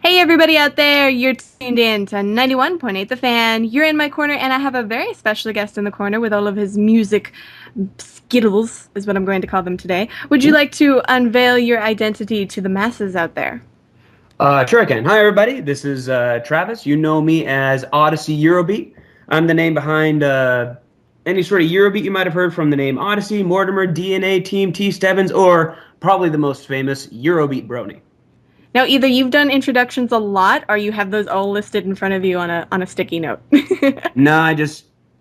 Hey everybody out there, you're tuned in to 91.8 The Fan. You're in my corner and I have a very special guest in the corner with all of his music skittles, is what I'm going to call them today. Would you like to unveil your identity to the masses out there? Sure I can. Hi, everybody. This is Travis. You know me as Odyssey Eurobeat. I'm the name behind any sort of Eurobeat you might have heard from the name Odyssey, Mortimer, DNA, Team T, Stebbins, or probably the most famous Eurobeat Brony. Now, either you've done introductions a lot or you have those all listed in front of you on a sticky note. No,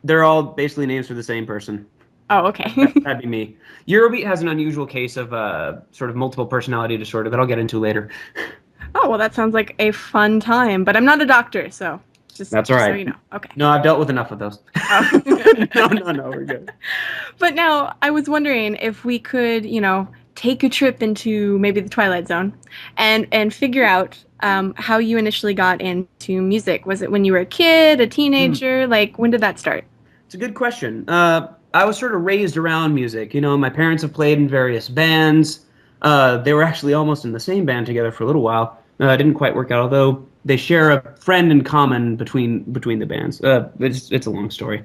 they're all basically names for the same person. Oh, okay. That'd be me. Eurobeat has an unusual case of sort of multiple personality disorder that I'll get into later. Oh, well, that sounds like a fun time, but I'm not a doctor, so just, That's all just so right. you know. Okay. No, I've dealt with enough of those. Oh. No, we're good. But now I was wondering if we could, take a trip into maybe the Twilight Zone and figure out how you initially got into music. Was it when you were a kid, a Hmm. teenager? Like, when did that start? It's a good question. I was sort of raised around music. You know, my parents have played in various bands. They were actually almost in the same band together for a little while. It didn't quite work out, although they share a friend in common between the bands. It's a long story.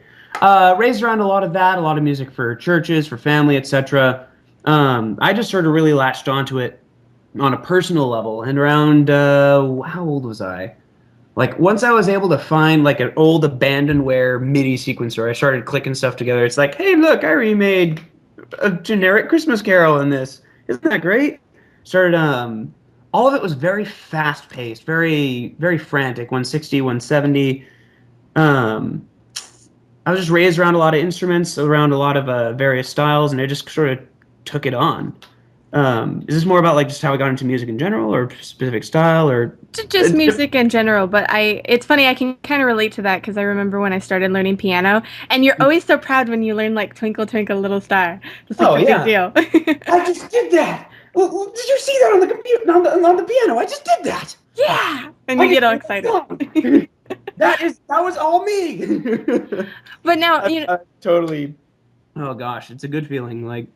Raised around a lot of that, a lot of music for churches, for family, etc. I just sort of really latched onto it on a personal level. And around how old was I? Like once I was able to find like an old abandonware MIDI sequencer, I started clicking stuff together. It's like, hey, look, I remade a generic Christmas Carol in this. Isn't that great? Started all of it was very fast paced, very frantic, 160, 170. Um I was just raised around a lot of instruments, around a lot of various styles, and I just sort of took it on. Is this more about like just how I got into music in general, or specific style, or Just music in general, but it's funny, I can kind of relate to that because I remember when I started learning piano, and you're always so proud when you learn like Twinkle Twinkle Little Star. It's like oh the big yeah, deal. I just did that. Did you see that on the computer on the piano? I just did that. Yeah, and I you just get all wrote a excited. song. That was all me. But now, Totally. Oh gosh, it's a good feeling. Like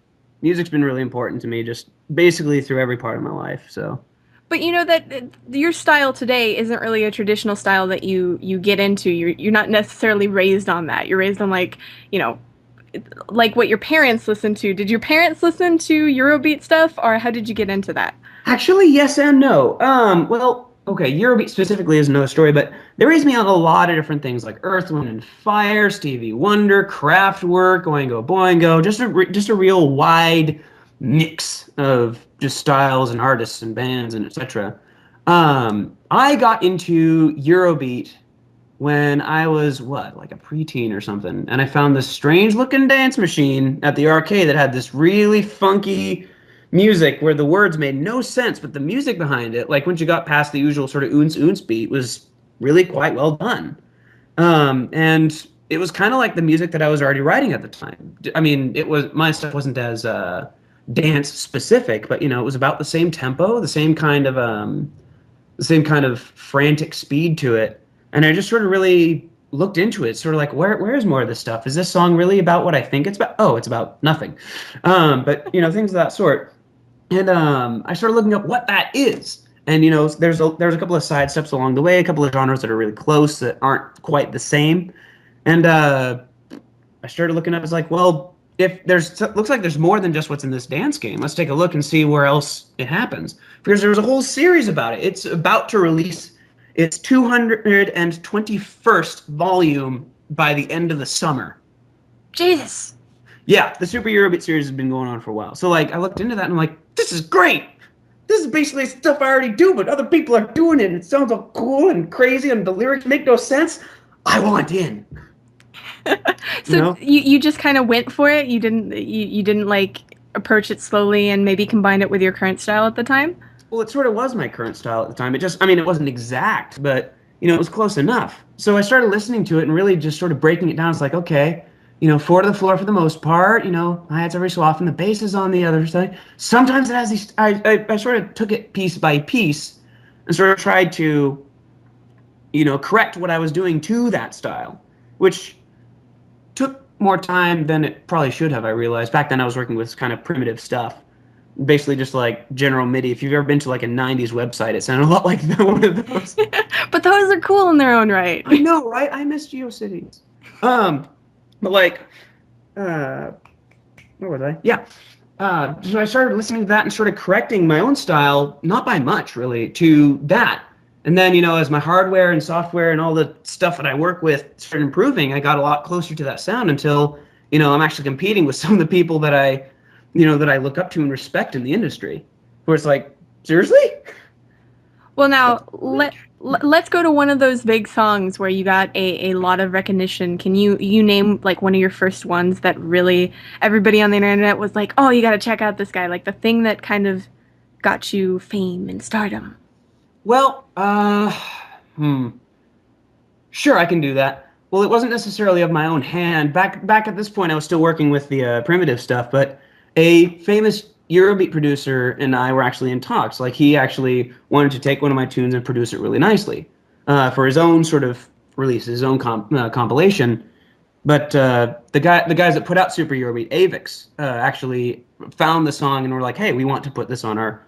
music's been really important to me, just basically through every part of my life. So but you know that your style today isn't really a traditional style that you get into. You're not necessarily raised on that. You're raised on you know, like what your parents listened to. Did your parents listen to Eurobeat stuff, or how did you get into that? actually, yes and no. Well, okay, Eurobeat specifically is another story, but they raised me on a lot of different things like Earth, Wind and Fire, Stevie Wonder, Kraftwerk, Oingo Boingo, just a real wide mix of just styles and artists and bands and etc. I got into Eurobeat when I was what, like a preteen or something, and I found this strange looking dance machine at the arcade that had this really funky music where the words made no sense, but the music behind it, like once you got past the usual sort of oons oons beat, was really quite well done. And it was kind of like the music that I was already writing at the time. I mean, it was my stuff wasn't as dance specific, but you know, it was about the same tempo, the same kind of frantic speed to it. And I just sort of really looked into it, sort of like, where's more of this stuff? Is this song really about what I think it's about? Oh, it's about nothing. But you know, things of that sort. And I started looking up what that is. And you know, there's a couple of side steps along the way, a couple of genres that are really close that aren't quite the same. And I started looking up. It's like, well, if there's looks like there's more than just what's in this dance game. Let's take a look and see where else it happens. Because there's a whole series about it. It's about to release its 221st volume by the end of the summer. Jesus. Yeah, the Super Eurobeat series has been going on for a while. So like I looked into that and I'm like, this is great. This is basically stuff I already do, but other people are doing it. And it sounds all cool and crazy, and the lyrics make no sense. I want in. You So know? you just kind of went for it. You didn't like approach it slowly and maybe combine it with your current style at the time. Well, it sort of was my current style at the time. I mean, it wasn't exact, but you know, it was close enough. So I started listening to it and really just sort of breaking it down. It's like, okay, you know, four to the floor for the most part. You know, hi-hats every so often. The bass is on the other side. Sometimes it has these. I sort of took it piece by piece and sort of tried to, you know, correct what I was doing to that style, which took more time than it probably should have. I realized back then I was working with kind of primitive stuff. basically just like general MIDI. If you've ever been to like a '90s website, it sounded a lot like one of those. But those are cool in their own right. I know, right? I miss GeoCities. Um, but like, uh, where was I? Yeah. So I started listening to that and sort of correcting my own style, not by much really, to that. And then, as my hardware and software and all the stuff that I work with started improving, I got a lot closer to that sound until, I'm actually competing with some of the people that I look up to and respect in the industry. Where it's like, seriously? Well, That's now quick. let's go to one of those big songs where you got a lot of recognition. Can you name like one of your first ones that really everybody on the internet was like, "Oh, you got to check out this guy." Like the thing that kind of got you fame and stardom. Well, hmm. Sure, I can do that. Well, it wasn't necessarily of my own hand. Back at this point, I was still working with the primitive stuff, but a famous Eurobeat producer and I were actually in talks. Like he actually wanted to take one of my tunes and produce it really nicely for his own sort of release, his own compilation. But the guys that put out Super Eurobeat, Avix, actually found the song and were like, "Hey, we want to put this on our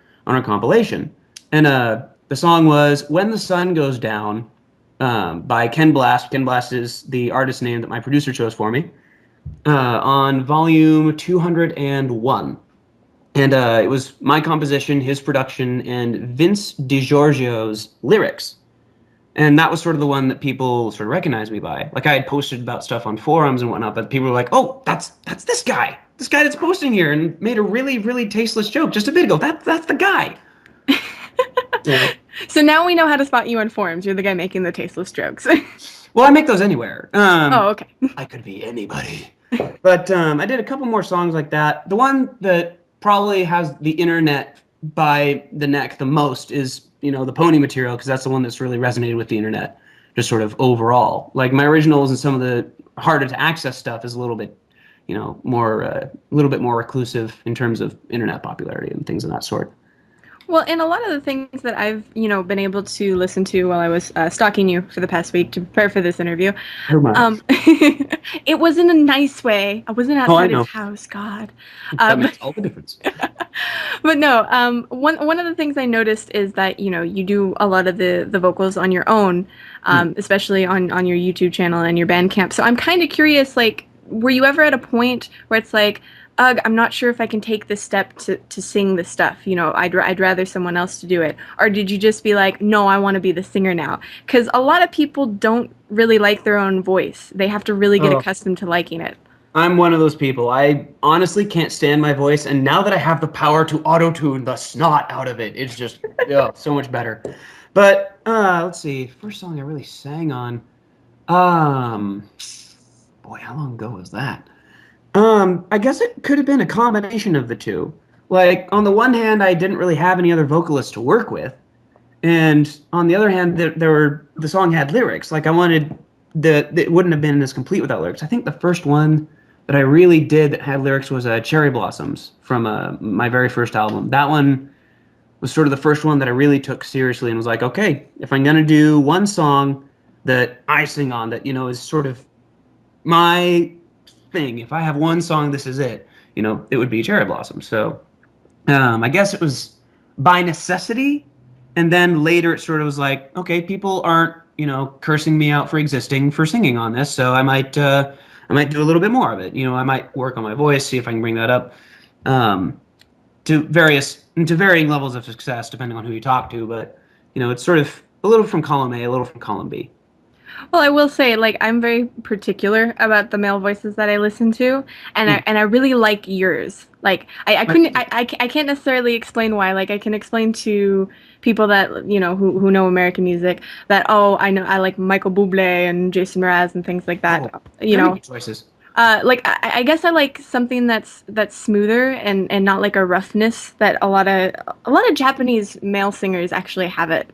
compilation." And the song was "When the Sun Goes Down" by Ken Blast. Ken Blast is the artist name that my producer chose for me on volume 201. And it was my composition, his production, and Vince DiGiorgio's lyrics. And that was sort of the one that people sort of recognized me by. Like I had posted about stuff on forums and whatnot, but people were like, "Oh, that's this guy that's posting here," and made a really really tasteless joke just a bit ago. That's the guy. So, So now we know how to spot you on forums. You're the guy making the tasteless jokes. well, I make those anywhere. Oh, okay. I could be anybody. But I did a couple more songs like that. The one that probably has the internet by the neck the most is, the Pony material, because that's the one that's really resonated with the internet, just sort of overall. Like my originals and some of the harder to access stuff is a little bit, more a little bit more reclusive in terms of internet popularity and things of that sort. Well, and a lot of the things that I've, been able to listen to while I was stalking you for the past week to prepare for this interview, Oh my. it was in a nice way. I wasn't Oh, I outside his know. house, God. That But makes all the difference. but no, one of the things I noticed is that you do a lot of the vocals on your own, Hmm. especially on your YouTube channel and your Bandcamp. So I'm kind of curious, like, were you ever at a point where it's like, ugh, I'm not sure if I can take this step to sing this stuff. I'd rather someone else to do it. Or did you just be like, no, I want to be the singer now? Because a lot of people don't really like their own voice. They have to really get Oh, accustomed to liking it. I'm one of those people. I honestly can't stand my voice, and now that I have the power to auto-tune the snot out of it, it's just so much better. But let's see. First song I really sang on. Um, boy, how long ago was that? I guess it could have been a combination of the two. Like on the one hand, I didn't really have any other vocalists to work with, and on the other hand, the song had lyrics. Like I wanted it wouldn't have been as complete without lyrics. I think the first one that I really did that had lyrics was Cherry Blossoms from my very first album. That one was sort of the first one that I really took seriously and was like, okay, if I'm gonna do one song that I sing on that is sort of my thing. If I have one song, this is it. It would be Cherry Blossoms. So I guess it was by necessity, and then later it sort of was like, okay, people aren't cursing me out for existing for singing on this, so I might do a little bit more of it. I might work on my voice, see if I can bring that up um, to varying levels of success depending on who you talk to. But it's sort of a little from column A, a little from column B. Well, I will say, like, I'm very particular about the male voices that I listen to, and Hmm. I really like yours. Like, I Right. couldn't, I can't necessarily explain why. Like, I can explain to people that who know American music that I know I like Michael Bublé and Jason Mraz and things like that. Oh, very good choices. Like I guess I like something that's smoother and not like a roughness that a lot of Japanese male singers actually have it.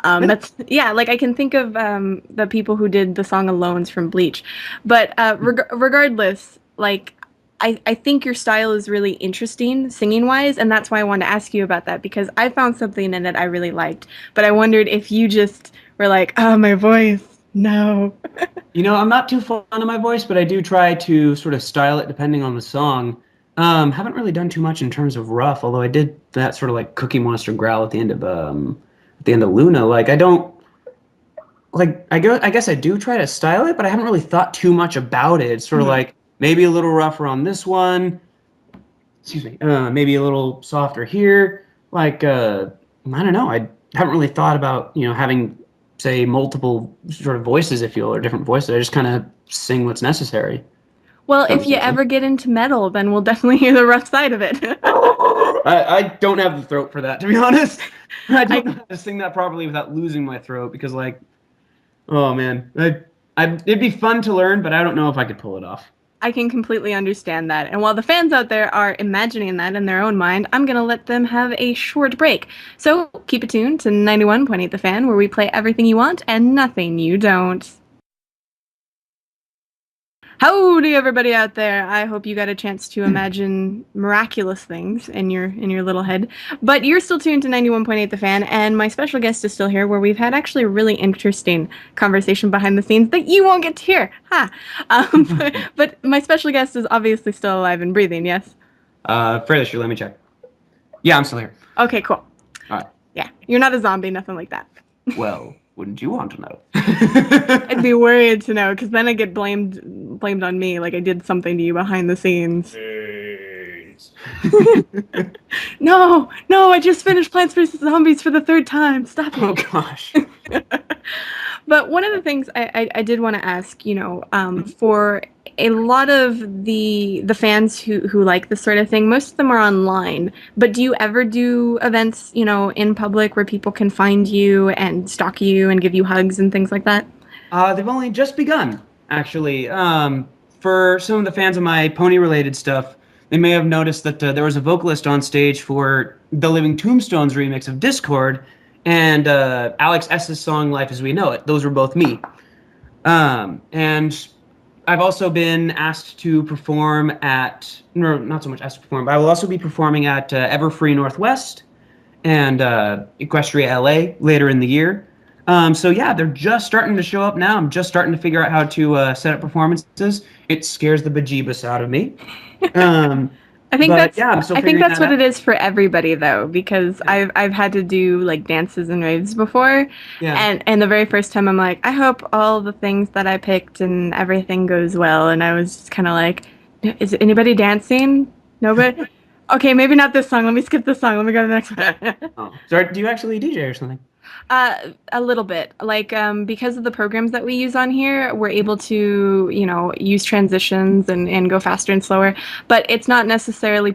Really? That's yeah, like I can think of the people who did the song "Alones" from Bleach, but regardless, like I think your style is really interesting singing wise, and that's why I wanted to ask you about that because I found something in it I really liked, but I wondered if you just were like, oh, my voice, no. I'm not too fond of my voice, but I do try to sort of style it depending on the song. Haven't really done too much in terms of rough, although I did that sort of like Cookie Monster growl at the end of Luna. Like I don't I guess I do try to style it, but I haven't really thought too much about it. It's sort of Mhm. like maybe a little rougher on this one, excuse me, maybe a little softer here. Like I don't know. I haven't really thought about, having say multiple sort of voices, if you will, or different voices. I just kind of sing what's necessary. Well, That if makes you any sense. ever get into metal, then we'll definitely hear the rough side of it. I don't have the throat for that, to be honest. I don't I know how to sing that properly without losing my throat because, like, oh man, it'd be fun to learn, but I don't know if I could pull it off. I can completely understand that. And while the fans out there are imagining that in their own mind, I'm going to let them have a short break. So keep it tuned to 91.8 The Fan, where we play everything you want and nothing you don't. Howdy, everybody out there! I hope you got a chance to imagine miraculous things in your little head. But you're still tuned to 91.8 The Fan, and my special guest is still here, where we've had actually a really interesting conversation behind the scenes that you won't get to hear. Ha! But my special guest is obviously still alive and breathing. Yes. Fairly sure. Let me check. Yeah, I'm still here. Okay. Cool. All right. Yeah, you're not a zombie, nothing like that. Well, wouldn't you want to know? I'd be worried to know, because then I get blamed on me, like I did something to you behind the scenes. Jeez. No, no, I just finished Plants vs. Zombies for the third time. Stop Oh it. gosh. But one of the things I did want to ask, for a lot of the fans who like this sort of thing, most of them are online. But do you ever do events, in public where people can find you and stalk you and give you hugs and things like that? They've only just begun, actually. For some of the fans of my pony-related stuff, they may have noticed that there was a vocalist on stage for the Living Tombstones remix of Discord, and Alex S's song "Life as We Know It." Those were both me. And I've also been asked to perform at, no, not so much asked to perform, but I will also be performing at Everfree Northwest and Equestria LA later in the year. So yeah, they're just starting to show up now. I'm just starting to figure out how to set up performances. It scares the bejeebus out of me. Um, I think but that's yeah, I'm still I think figuring that's that what out. it is for everybody though, because Yeah. I've had to do like dances and raves before, Yeah. and the very first time I'm like, I hope all the things that I picked and everything goes well, and I was just kind of like, is anybody dancing? Nobody. Okay, maybe not this song. Let me skip this song. Let me go to the next one. Oh, sorry. Do you actually DJ or something? A little bit. Like, because of the programs that we use on here, we're able to, use transitions and go faster and slower. But it's not necessarily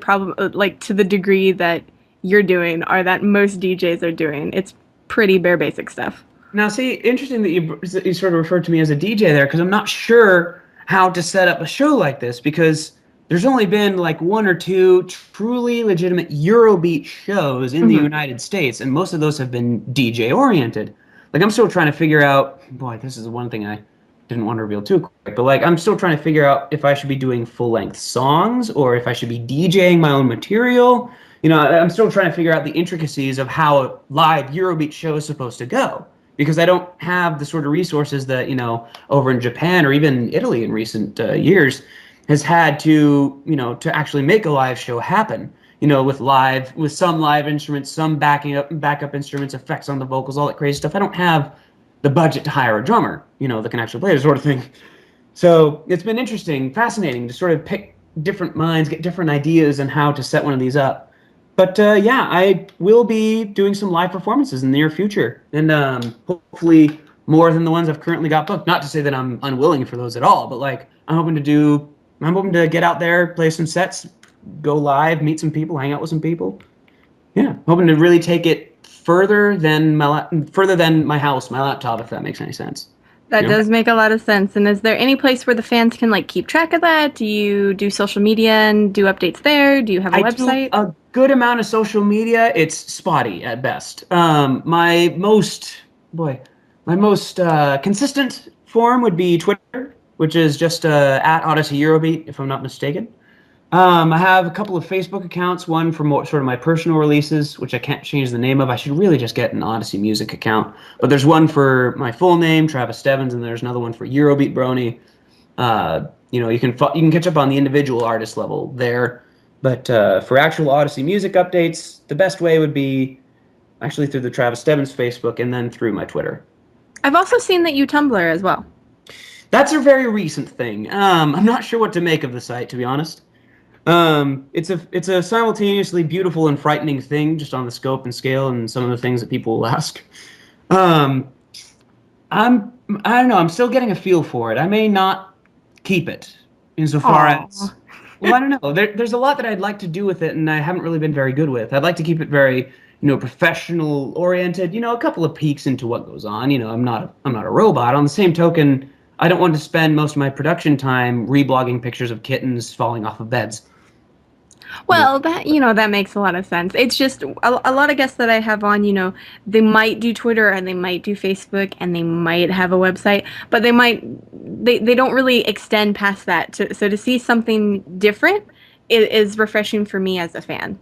like to the degree that you're doing or that most DJs are doing. It's pretty bare basic stuff. Now, see, interesting that you sort of referred to me as a DJ there, because I'm not sure how to set up a show like this, because there's only been like one or two truly legitimate Eurobeat shows in the Hmm. United States, and most of those have been DJ oriented. Like, I'm still trying to figure out, boy, this is one thing I didn't want to reveal too quick, but like, I'm still trying to figure out if I should be doing full length songs or if I should be DJing my own material. I'm still trying to figure out the intricacies of how a live Eurobeat show is supposed to go because I don't have the sort of resources that over in Japan or even Italy in recent years has had to to actually make a live show happen. With some live instruments, some backup instruments, effects on the vocals, all that crazy stuff. I don't have the budget to hire a drummer, that can actually play this sort of thing. So it's been interesting, fascinating to sort of pick different minds, get different ideas on how to set one of these up. But yeah, I will be doing some live performances in the near future, and hopefully more than the ones I've currently got booked. Not to say that I'm unwilling for those at all, but like I'm hoping to get out there, play some sets, go live, meet some people, hang out with some people. Yeah, hoping to really take it further than my house, my laptop, if that makes any sense. That You know? does make a lot of sense. And is there any place where the fans can like keep track of that? Do you do social media and do updates there? Do you have a I do website? a good amount of social media. It's spotty at best. Boy, my most consistent form would be Twitter, which is just at Odyssey Eurobeat, if I'm not mistaken. I have a couple of Facebook accounts, one for more sort of my personal releases, which I can't change the name of. I should really just get an Odyssey Music account. But there's one for my full name, Travis Stebbins, and there's another one for Eurobeat Brony. You can catch up on the individual artist level there. But for actual Odyssey music updates, the best way would be actually through the Travis Stebbins Facebook and then through my Twitter. I've also seen that you Tumblr as well. That's a very recent thing. I'm not sure what to make of the site, to be honest. It's a simultaneously beautiful and frightening thing, just on the scope and scale and some of the things that people will ask. Um, I don't know. I'm still getting a feel for it. I may not keep it insofar Aw. as, well, I don't know. There's a lot that I'd like to do with it, and I haven't really been very good with. I'd like to keep it very, professional oriented. A couple of peeks into what goes on. I'm not a robot. On the same token, I don't want to spend most of my production time reblogging pictures of kittens falling off of beds. You know, Well, that makes a lot of sense. It's just a lot of guests that I have on, they might do Twitter and they might do Facebook and they might have a website, but they don't really extend past that. So to see something different is refreshing for me as a fan.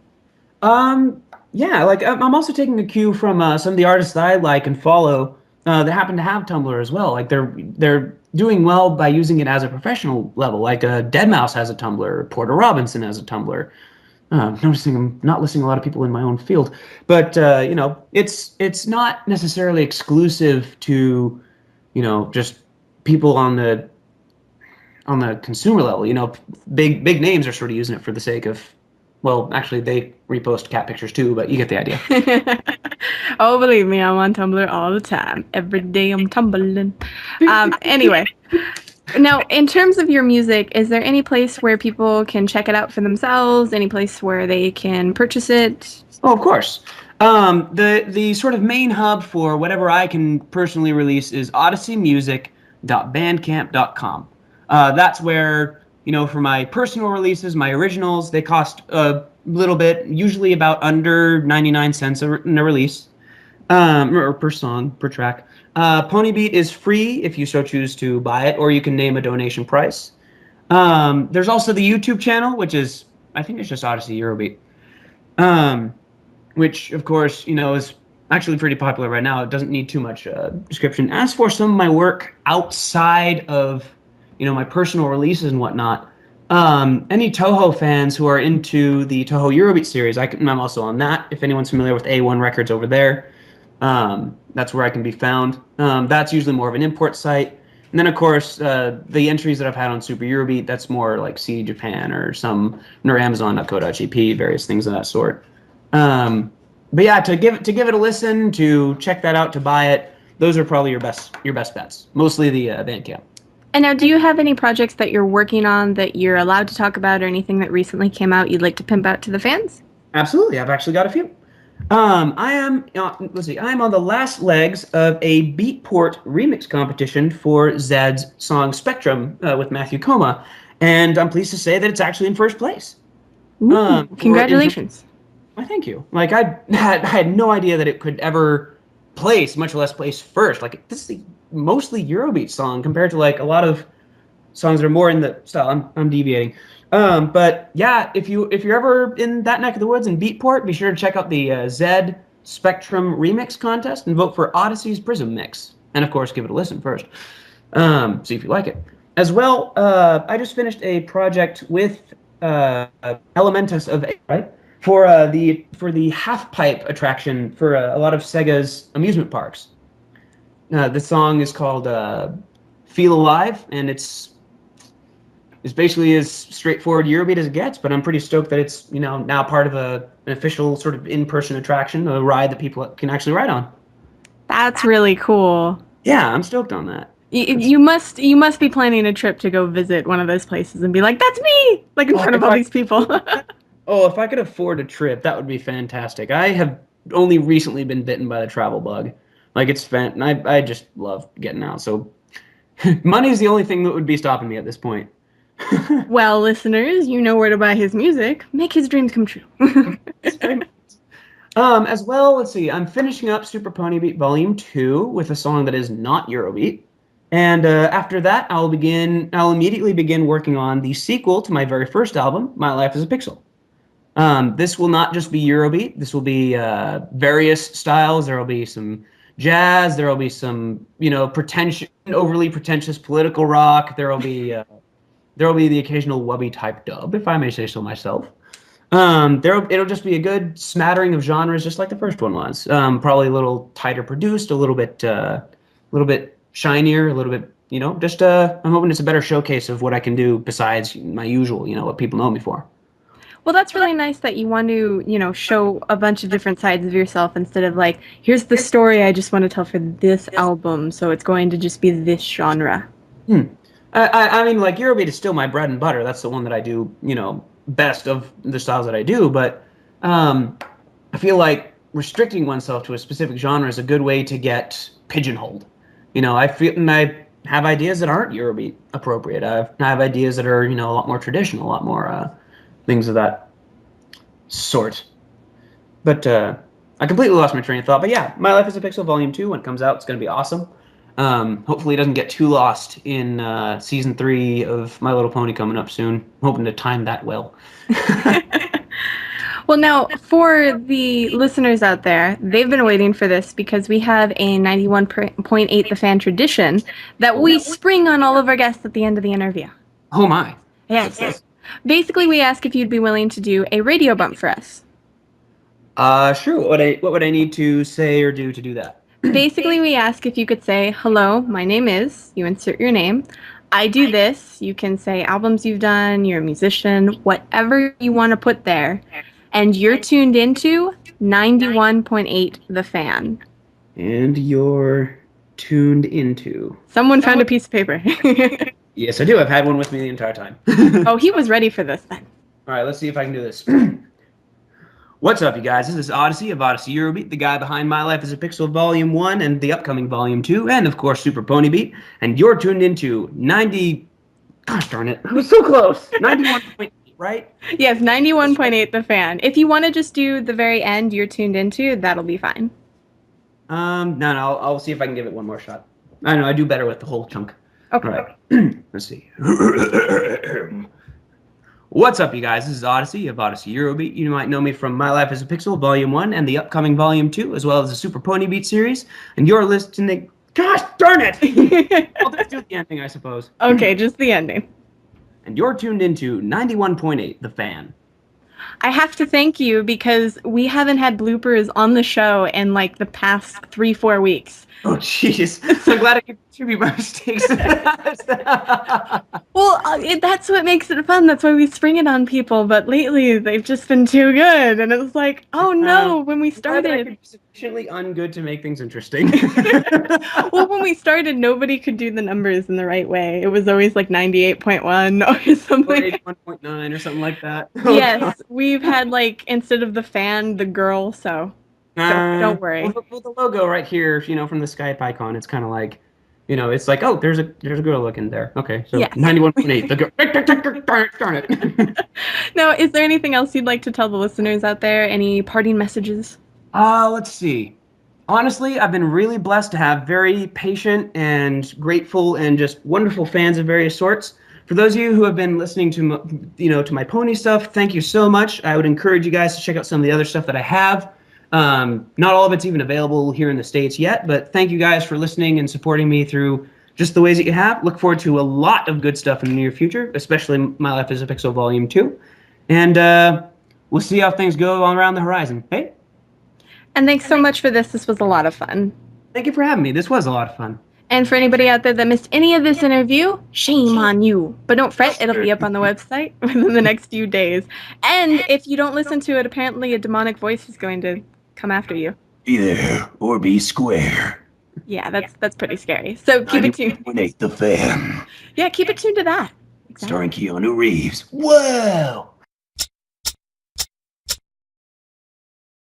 Um, yeah, like I'm also taking a cue from some of the artists that I like and follow that happen to have Tumblr as well. Like they're doing well by using it as a professional level. Like Deadmau5 has a Tumblr, Porter Robinson has a Tumblr. Noticing I'm not listing a lot of people in my own field, but it's not necessarily exclusive to just people on the consumer level. Big names are sort of using it for the sake of, well, actually they repost cat pictures too, but you get the idea. Oh, believe me, I'm on Tumblr all the time. Every day I'm tumbling. Anyway, now in terms of your music, is there any place where people can check it out for themselves? Any place where they can purchase it? Oh, of course. The sort of main hub for whatever I can personally release is odysseymusic.bandcamp.com. That's where, for my personal releases, my originals, they cost a little bit, usually about under 99 cents in a release, or per song, per track. Ponybeat is free if you so choose to buy it, or you can name a donation price. There's also the YouTube channel, which is, I think it's just Odyssey Eurobeat. Um, which of course is actually pretty popular right now. It doesn't need too much description. As for some of my work outside of my personal releases and whatnot, any Toho fans who are into the Toho Eurobeat series, I'm also on that. If anyone's familiar with A1 Records over there, that's where I can be found. That's usually more of an import site. And then, of course, the entries that I've had on Super Eurobeat, that's more like CD Japan or Amazon.co.jp, various things of that sort. But yeah, to give it a listen, to check that out, to buy it, those are probably your best bets. Mostly the Bandcamp. And now, do you have any projects that you're working on that you're allowed to talk about, or anything that recently came out you'd like to pimp out to the fans? Absolutely, I've actually got a few. I am let's see, I am on the last legs of a Beatport remix competition for Zed's song Spectrum with Matthew Koma, and I'm pleased to say that it's actually in first place. Ooh, In congratulations. Why, thank you. Like I had no idea that it could ever place, much less place first. Like this is a mostly Eurobeat song compared to like a lot of songs that are more in the style. I'm deviating. But yeah, if you're ever in that neck of the woods in Beatport, be sure to check out the Zed Spectrum Remix contest and vote for Odyssey's Prism Mix. And of course, give it a listen first. See if you like it. As well, I just finished a project with Elementus of right for the half pipe attraction for a lot of Sega's amusement parks. The song is called "Feel Alive," and it's basically as straightforward Eurobeat as it gets. But I'm pretty stoked that it's now part of an official sort of in-person attraction, a ride that people can actually ride on. That's really cool. Yeah, I'm stoked on that. You must be planning a trip to go visit one of those places and be like, "That's me!" Like in Oh, front of if all I these people. oh, if I could afford a trip, that would be fantastic. I have only recently been bitten by the travel bug. Like it's and I just love getting out. So money is the only thing that would be stopping me at this point. Well, listeners, you know where to buy his music. Make his dreams come true. As well, let's see. I'm finishing up Super Pony Beat Volume 2 with a song that is not Eurobeat. And after that, I'll immediately begin working on the sequel to my very first album, My Life as a Pixel. This will not just be Eurobeat. This will be various styles. There will be some jazz. There will be some, overly pretentious political rock. There will be the occasional wubby type dub, if I may say so myself. It'll just be a good smattering of genres, just like the first one was. Probably a little tighter produced, a little bit shinier, a little bit, just I'm hoping it's a better showcase of what I can do besides my usual, what people know me for. Well, that's really nice that you want to, show a bunch of different sides of yourself instead of like, here's the story I just want to tell for this album, so it's going to just be this genre. Hmm. I mean, like Eurobeat is still my bread and butter. That's the one that I do, best of the styles that I do. But I feel like restricting oneself to a specific genre is a good way to get pigeonholed. I feel and I have ideas that aren't Eurobeat appropriate. I have ideas that are, a lot more traditional, a lot more things of that sort. But I completely lost my train of thought. But yeah, My Life as a Pixel Volume 2, when it comes out, it's going to be awesome. Hopefully it doesn't get too lost in season 3 of My Little Pony coming up soon. I'm hoping to time that well. Well, now, for the listeners out there, they've been waiting for this because we have a 91.8 The Fan tradition that we spring on all of our guests at the end of the interview. Oh my. Yes. Basically, we ask if you'd be willing to do a radio bump for us. Sure. What would I need to say or do to do that? Basically, we ask if you could say, hello, my name is, you insert your name. I do this. You can say albums you've done, you're a musician, whatever you want to put there. And you're tuned into 91.8 The Fan. And you're tuned into. Someone found a piece of paper. Yes, I do. I've had one with me the entire time. Oh, he was ready for this then. All right, let's see if I can do this. What's up, you guys? This is Odyssey of Odyssey Eurobeat, the guy behind My Life as a Pixel Volume 1 and the upcoming Volume 2, and of course Super Pony Beat. And you're tuned into 90... Gosh darn it. I was so close. 91.8, right? Yes, 91.8 The Fan. If you want to just do the very end you're tuned into, that'll be fine. No, I'll see if I can give it one more shot. I know, I do better with the whole chunk. Okay. All right. Let's see. What's up, you guys? This is Odyssey of Odyssey Eurobeat. You might know me from My Life as a Pixel Volume 1 and the upcoming Volume 2, as well as the Super Pony Beat series. And you're listening... Gosh darn it! I'll just do the ending, I suppose. Okay, just the ending. And you're tuned into 91.8 The Fan. I have to thank you because we haven't had bloopers on the show in like the past 3-4 weeks. Oh, jeez. I'm glad I could contribute my mistakes. Well, that's what makes it fun. That's why we spring it on people. But lately, they've just been too good. And it was like, oh no, when we started. I could be sufficiently ungood to make things interesting. Well, when we started, nobody could do the numbers in the right way. It was always like 98.1 or something. Or 81.9 or something like that. Yes, we've had like, instead of the fan, the girl, so don't worry. Well, the logo right here, from the Skype icon, it's kind of like, it's like, oh, there's a girl looking there. Okay, so yes. 91.8, the girl. Darn it. Now, is there anything else you'd like to tell the listeners out there? Any parting messages? Let's see. Honestly, I've been really blessed to have very patient and grateful and just wonderful fans of various sorts. For those of you who have been listening to, to my pony stuff, thank you so much. I would encourage you guys to check out some of the other stuff that I have. Not all of it's even available here in the States yet, but thank you guys for listening and supporting me through just the ways that you have. Look forward to a lot of good stuff in the near future, especially My Life as a Pixel Volume 2. And we'll see how things go all around the horizon. Hey? And thanks so much for this. This was a lot of fun. Thank you for having me. This was a lot of fun. And for anybody out there that missed any of this interview, shame on you. But don't fret, it'll be up on the website within the next few days. And if you don't listen to it, apparently a demonic voice is going to come after you. Be there or be square. Yeah, that's pretty scary. So keep it tuned. The Fan. Yeah, keep it tuned to that. Exactly. Starring Keanu Reeves. Whoa!